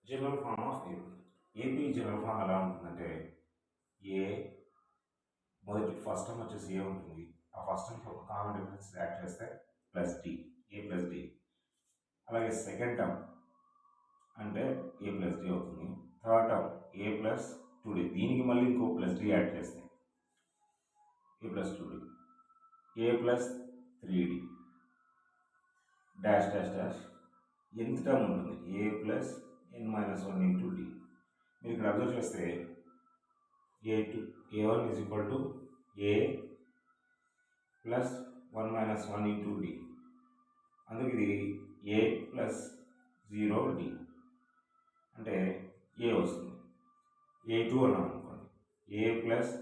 General form of AP. AP general form ఎలా ఉంటుందంటే ఏ మొదటి ఫస్ట్ టర్మ్ వచ్చేసి ఏ ఉంటుంది. ఆ ఫస్ట్ టర్మ్కి ఒక కామన్ డిఫరెన్స్ యాడ్ చేస్తే plus d, a plus d. అలాగే సెకండ్ టర్మ్ అంటే ఏ ప్లస్ డి అవుతుంది. Third term a plus 2d, దీనికి మళ్ళీ ఇంకో ప్లస్ డి యాడ్ చేస్తే a plus 2d, a plus 3d dash dash dash. ఎంత టర్మ్ ఉంటుంది a plus n-1 into D. మీరు ఇక్కడ అబ్జర్వ్ చేస్తే a1 is equal to a plus 1-1 into d. అందుకు ఇది ఏ ప్లస్ 0d అంటే ఏ వస్తుంది. a2 అన్నాం అనుకోండి, ఏ plus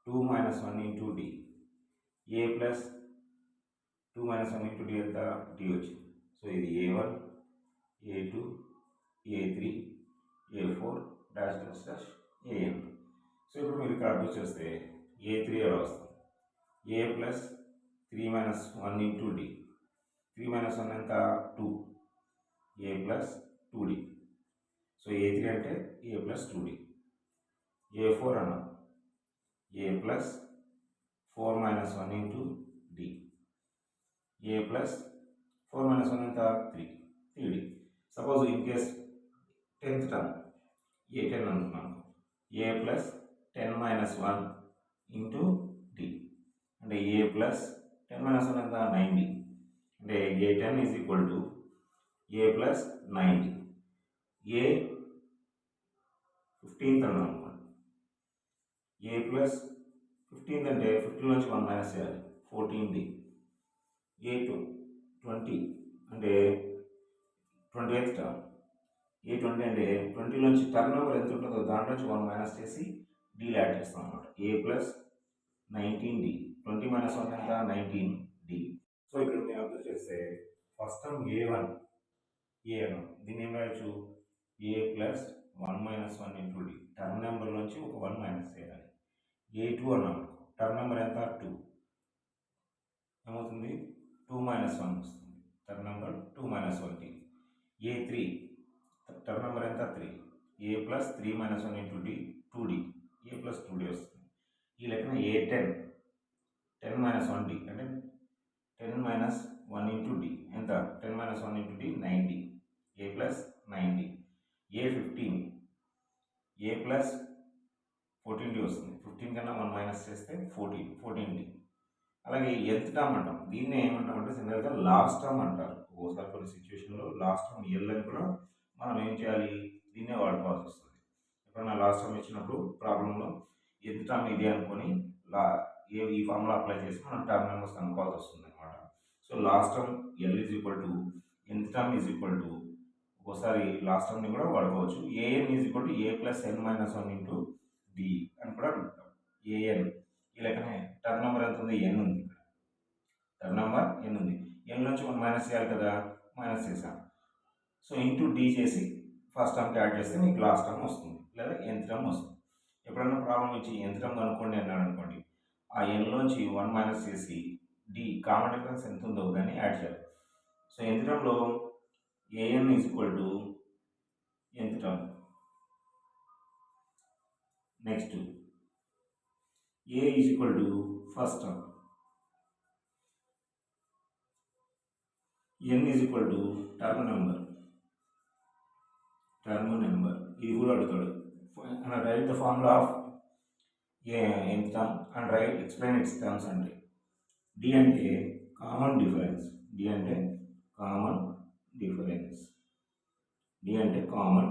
2-1 into D, a plus 2-1 into D ఎంత డి వచ్చింది. సో ఇది a1, a2, a3, a4 dash dash dash an. So ఇప్పుడు మీరు ఇక్కడ అబ్జర్వ్ చేస్తే a3 ఎలా వస్తుంది, ఏ ప్లస్ 3-1 ఇంటూ డి, 3-1 ఎంత 2, ఏ ప్లస్ 2d. సో a3 అంటే ఏ ప్లస్ 2d. a4 అన్నాం, ఏ plus 4-1 into D, a plus 4-1 ఎంత 3d. Suppose in case 10th term a10 అనుకున్నాను, ఏ ప్లస్ 10-1 ఇంటూ డి అంటే ఏ ప్లస్ 10-1 ఎంత 9d అంటే a10 is equal to a plus 9d. A 15th అన్నాం అనుకోండి, ఏ plus 15th అంటే 15 నుంచి 1 మైనస్ చేయాలి 14d. ఏ 20 అంటే 20th టర్మ్, ఏ 20 అంటే 20 నుంచి టర్మ్ నెంబర్ ఎంత ఉంటుందో దాంట్లో నుంచి 1 మైనస్ చేసి డీలో యాడ్ చేస్తాం అనమాట. ఏ ప్లస్ 19d, 20-1 ఎంత 19d. సో ఇక్కడ మీరు అబ్జర్వ్ చేస్తే ఫస్ట్ టర్మ్ a1 ఏ అన్నాం, దీన్ని ఏం రాయొచ్చు a plus 1-1 into d, term number నుంచి ఒక 1 మైనస్ చేయాలి. a2 అన్నాం, టర్మ్ నెంబర్ ఎంత 2, ఏమవుతుంది 2-1 వస్తుంది, term number 2-1d. a3 term number ఎంత 3, ఏ plus 3-1 into D 2d, a plus 2d వస్తుంది. ఈ లెక్కన a10 10-1d అంటే 10-1 ఇంటూ డి ఎంత 10-1 ఇంటూ డి 9d, ఏ ప్లస్ 9d. a15 ఏ ప్లస్ 14d వస్తుంది, 15 కన్నా 1 మైనస్ చేస్తే 14d. అలాగే nth టర్మ్ అంటాం, దీన్ని ఏమంటామంటే జనరల్గా లాస్ట్ టర్మ్ అంటారు. ఒకసారి కొన్ని సిచ్యువేషన్లో లాస్ట్ టర్మ్ ఎల్ అని కూడా మనం ఏం చేయాలి, దీన్నే వాడుకోవాల్సి వస్తుంది. ఎప్పుడైనా లాస్ట్ టర్మ్ ఇచ్చినప్పుడు ప్రాబ్లంలో nth టర్మ్ ఇది అనుకొని ఈ ఫార్ములా అప్లై చేసి మనం టర్మ్ నెంబర్స్ కనుక్కోవాల్సి వస్తుంది అనమాట. So last term l is equal to nth term is equal to, ఒకసారి లాస్ట్ టర్మ్ని కూడా వాడుకోవచ్చు, an is equal to a plus n-1 into d అని కూడా అంటాం. an ఈ లెక్కనే టర్మ్ నెంబర్ ఎంత ఉంది n ఉంది, టర్మ్ నెంబర్ n ఉంది, n నుంచి 1 మైనస్ చేయాలి కదా, మైనస్ చేసాం. సో ఇంటూ డి చేసి ఫస్ట్ టర్మ్కి యాడ్ చేస్తే మీకు లాస్ట్ టర్మ్ వస్తుంది లేదా nth టర్మ్ వస్తుంది. ఎప్పుడైనా ప్రాబ్లం ఇచ్చి nth టర్మ్ కనుక్కోండి అన్నాడు అనుకోండి, ఆ nలోంచి 1 మైనస్ చేసి డి కామన్ డిఫరెన్స్ ఎంత ఉందో దాన్ని యాడ్ చేయాలి. సో nth టర్మ్లో an is equal to nth term, next a is equal to first term, n is equal to term number ఇది కూడా అడుగుతాడు. And right the formula of nth term and right explain it's terms అంటే D అంటే common difference, D అంటే common